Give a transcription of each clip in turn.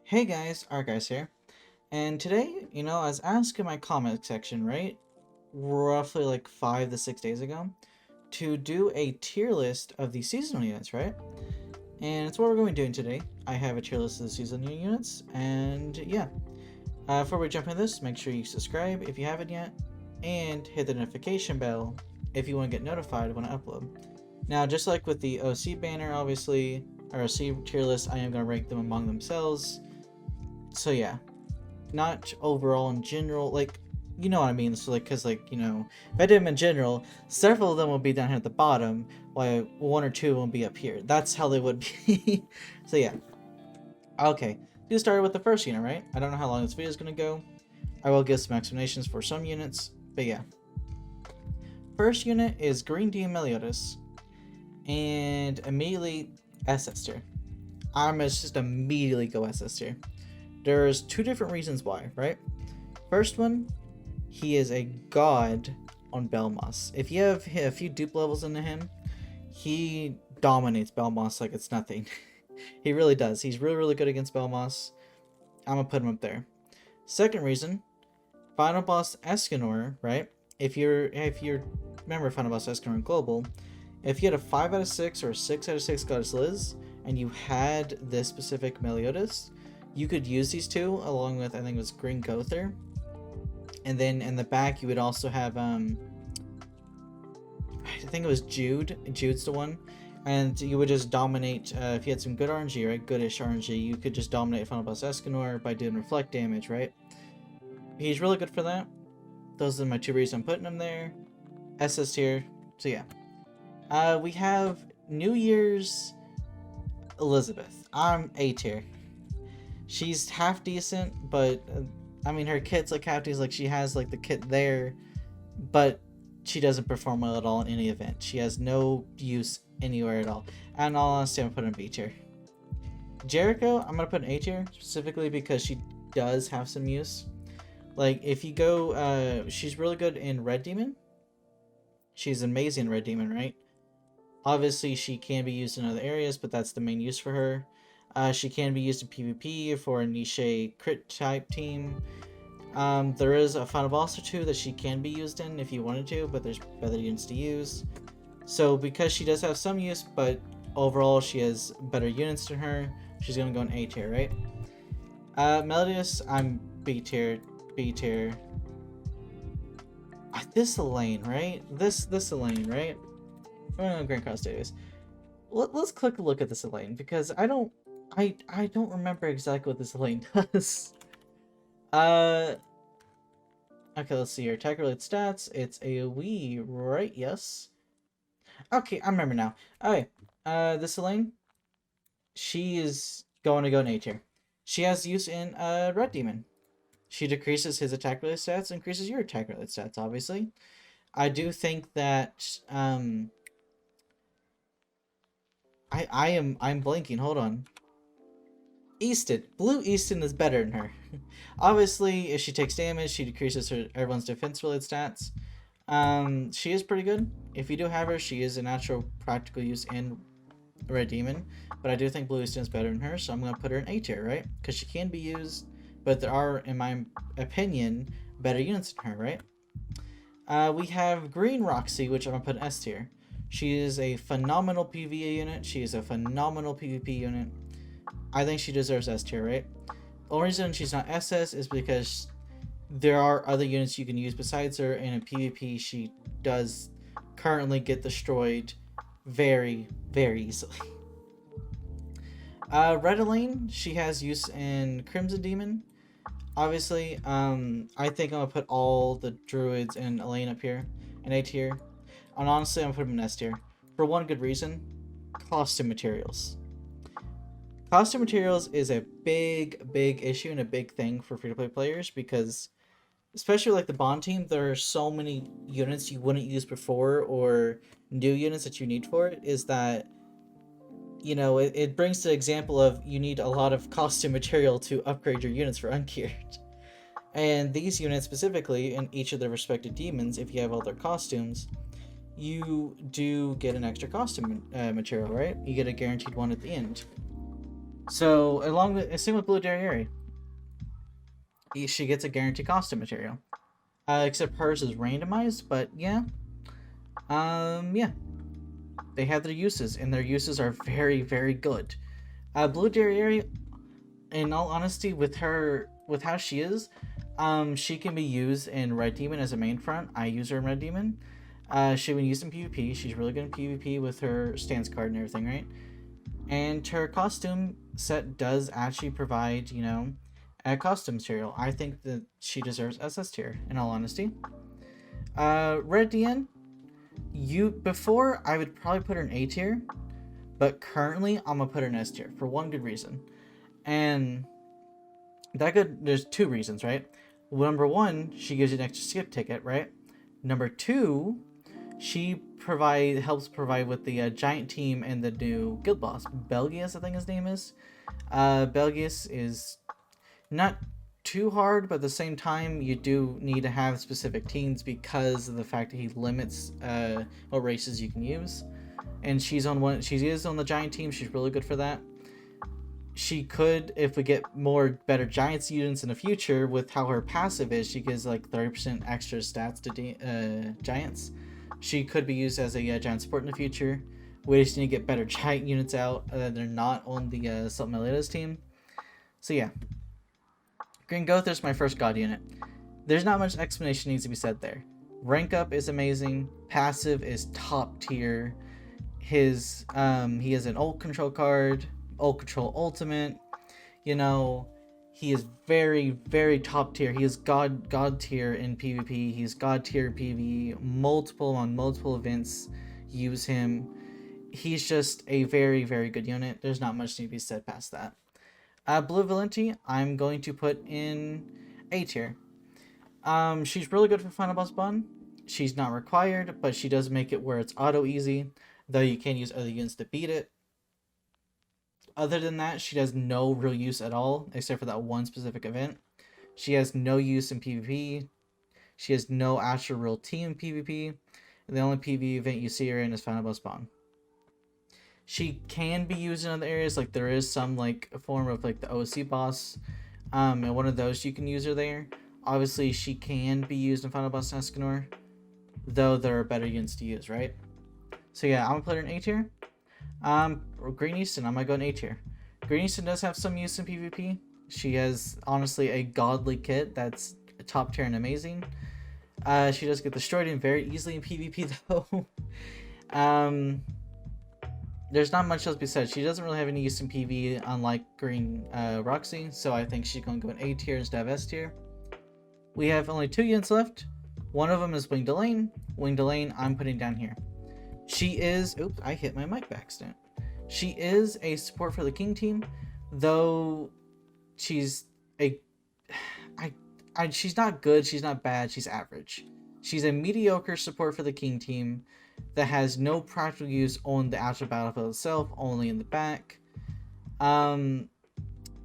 Hey guys, ArkhIce here, and today, I was asked in my comment section, right, roughly like 5 to 6 days ago, to do a tier list of the seasonal units, right? And it's what we're going to be doing today. I have a tier list of the seasonal units, and yeah. Before we jump into this, make sure you subscribe if you haven't yet, and hit the notification bell if you want to get notified when I upload. Now, just like with the OC banner, obviously, or OC tier list, I am going to rank them among themselves. So yeah, not overall in general, like, you know what I mean. So like, because like, if I did them in general, several of them will be down here at the bottom, while one or two will be up here. That's how they would be. So yeah. Okay, you started with the first unit, right? I don't know how long this video is going to go. I will give some explanations for some units, but yeah. First unit is Green D Meliodas, and immediately SS tier. I'm gonna just immediately go SS tier. There's two different reasons why, right? First one, he is a god on Belmos. If you have a few dupe levels into him, he dominates Belmos like it's nothing. He really does. He's really, really good against Belmos. I'm gonna put him up there. Second reason, Final Boss Escanor, right? If you're remember Final Boss Escanor in Global, if you had a 5 out of 6 or a 6 out of 6 Goddess Liz, and you had this specific Meliodas, you could use these two along with, I think it was Green Gother. And then in the back you would also have I think it was Jude. Jude's the one. And you would just dominate, if you had some good RNG, right? Goodish RNG, you could just dominate Final Boss Escanor by doing reflect damage, right? He's really good for that. Those are my two reasons I'm putting him there. SS tier. So yeah. We have New Year's Elizabeth. I'm A tier. She's half decent, but I mean her kit's like half decent. Like she has like the kit there, but she doesn't perform well at all in any event. She has no use anywhere at all. And all honesty, I'm gonna put in B tier. Jericho, I'm gonna put in A tier specifically because she does have some use. Like if you go, she's really good in Red Demon. She's amazing in Red Demon, right? Obviously, she can be used in other areas, but that's the main use for her. She can be used in PvP for a niche crit type team. There is a final boss or two that she can be used in if you wanted to, but there's better units to use. So because she does have some use, but overall she has better units than her, she's gonna go in A tier, right? Melodius, I'm B tier. B tier. This laine, right? This laine, right? Grand Cross Days. Let's click a look at this Elaine because I don't remember exactly what this Elaine does. Okay, let's see here. Attack related stats. It's AoE, right? Yes. Okay, I remember now. Okay, this Elaine, she is going to go in A tier. She has use in Red Demon. She decreases his attack related stats, increases your attack related stats. Obviously, I do think that I'm blanking. Hold on. Easton. Blue Easton is better than her. Obviously, if she takes damage, she decreases everyone's defense related stats. She is pretty good. If you do have her, she is a natural practical use in Red Demon. But I do think Blue Easton is better than her, so I'm gonna put her in A tier, right? Because she can be used, but there are, in my opinion, better units than her, right? We have Green Roxy, which I'm gonna put in S tier. She is a phenomenal PvE unit. She is a phenomenal PvP unit. I think she deserves S tier, right? The only reason she's not SS is because there are other units you can use besides her, and in PvP she does currently get destroyed very, very easily. Red Elaine, she has use in Crimson Demon. Obviously, I think I'm gonna put all the druids and Elaine up here in A tier. And honestly, I'm gonna put them in S tier. For one good reason, costume materials. Costume materials is a big issue and a big thing for free-to-play players because, especially like the Bond team, there are so many units you wouldn't use before or new units that you need for it, is that, it brings the example of you need a lot of costume material to upgrade your units for ungeared. And these units specifically, in each of their respective demons, if you have all their costumes, you do get an extra costume material, right? You get a guaranteed one at the end. So along with same with Blue Derriere, she gets a guaranteed costume material. Except hers is randomized, but yeah. Yeah. They have their uses, and their uses are very, very good. Blue Derriere, in all honesty, with how she is, she can be used in Red Demon as a main front. I use her in Red Demon. She when used in PvP, she's really good in PvP with her stance card and everything, right? And her costume set does actually provide, a costume material. I think that she deserves SS tier, in all honesty. Red DN, before I would probably put her in A tier, but currently I'm gonna put her in S tier for one good reason. And there's two reasons, right? Well, number one, she gives you an extra skip ticket, right? Number two, she helps provide with the giant team and the new guild boss, Belgius, I think his name is. Belgius is not too hard, but at the same time, you do need to have specific teams because of the fact that he limits what races you can use. And she is on the giant team. She's really good for that. She could, if we get better Giants units in the future, with how her passive is, she gives like 30% extra stats to Giants. She could be used as a Giant support in the future. We just need to get better Giant units out that they're not on the Salt Melita's team. So yeah. Green Gothar's my first god unit. There's not much explanation needs to be said there. Rank up is amazing. Passive is top tier. He has an ult control card. Ult control ultimate, he is very, very top tier. He is god tier in PvP. He's god tier in PvE. Multiple events use him. He's just a very, very good unit. There's not much need to be said past that. Blue Valenti, I'm going to put in A tier. She's really good for final boss bun. She's not required, but she does make it where it's auto easy, though you can use other units to beat it. Other than that, she has no real use at all, except for that one specific event. She has no use in PvP. She has no actual real team in PvP. And the only PvE event you see her in is Final Boss Spawn. She can be used in other areas, like there is some like a form of like the OC boss. And one of those you can use her there. Obviously, she can be used in Final Boss Escanor, though there are better units to use, right? So yeah, I'm gonna put her in A tier. Green Easton, I might go in A tier. Green Easton does have some use in PvP. She has honestly a godly kit that's top tier and amazing. She does get destroyed in very easily in PvP though. There's not much else to be said. She doesn't really have any use in PvE, unlike Green Roxy, so I think she's going to go in A tier instead of S tier. We have only 2 units left. One of them is Winged Laine. Winged Laine, I'm putting down here. She is... Oops, I hit my mic by accident. She is a support for the King team, though she's she's not good, she's not bad, she's average. She's a mediocre support for the King team that has no practical use on the actual battlefield itself, only in the back.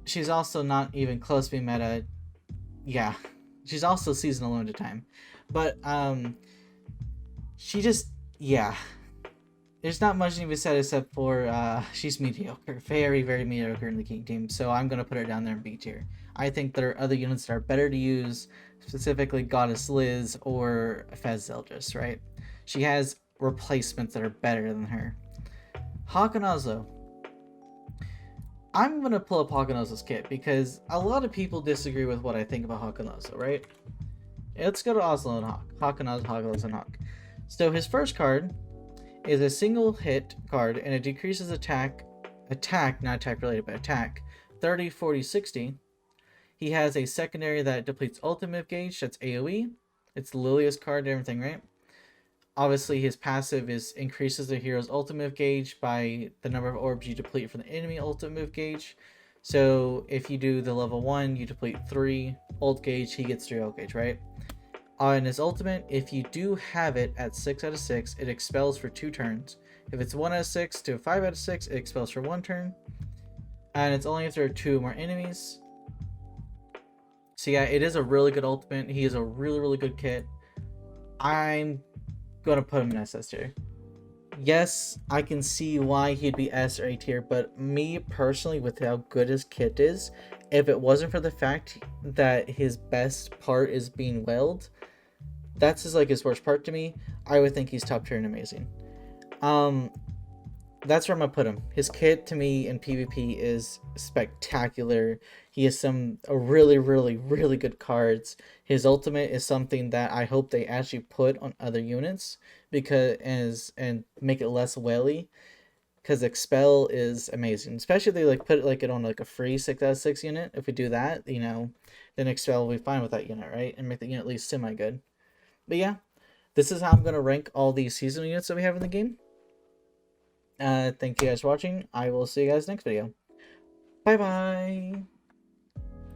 She's also not even close to being meta. Yeah, she's also seasonal limited time. But, she just... Yeah. There's not much to be said except for she's mediocre. Very, very mediocre in the King team. So I'm going to put her down there in B tier. I think there are other units that are better to use, specifically Goddess Liz or Fez Zeldris, right? She has replacements that are better than her. Hawkinazo. I'm going to pull up Hawkinazo's kit because a lot of people disagree with what I think about Hawkinazo, right? Let's go to Oslo and Hawk. Hawkinazo, and Hawk. So his first card is a single hit card, and it decreases attack, not attack related, but attack, 30, 40, 60. He has a secondary that depletes ultimate gauge, that's AoE. It's Lilia's card and everything, right? Obviously, his passive increases the hero's ultimate gauge by the number of orbs you deplete from the enemy ultimate gauge. So if you do the level 1, you deplete 3 ult gauge, he gets 3 ult gauge, right? On his ultimate, if you do have it at 6 out of 6, it expels for 2 turns. If it's 1 out of 6 to 5 out of 6, it expels for 1 turn. And it's only if there are 2 more enemies. So yeah, it is a really good ultimate. He is a really, really good kit. I'm going to put him in SS tier. yes, I can see why he'd be S or A tier, but me personally, with how good his kit is, if it wasn't for the fact that his best part is being wailed, that's his worst part to me. I would think he's top tier and amazing. Um, that's where I'm gonna put him. His kit to me in PvP is spectacular. He has some really, really, really good cards. His ultimate is something that I hope they actually put on other units and make it less welly. Because expel is amazing, especially if they put it on a free 6/6 unit. If we do that, then expel will be fine with that unit, right? And make the unit at least semi good. But yeah, this is how I'm gonna rank all these seasonal units that we have in the game. Thank you guys for watching. I will see you guys next video. Bye bye.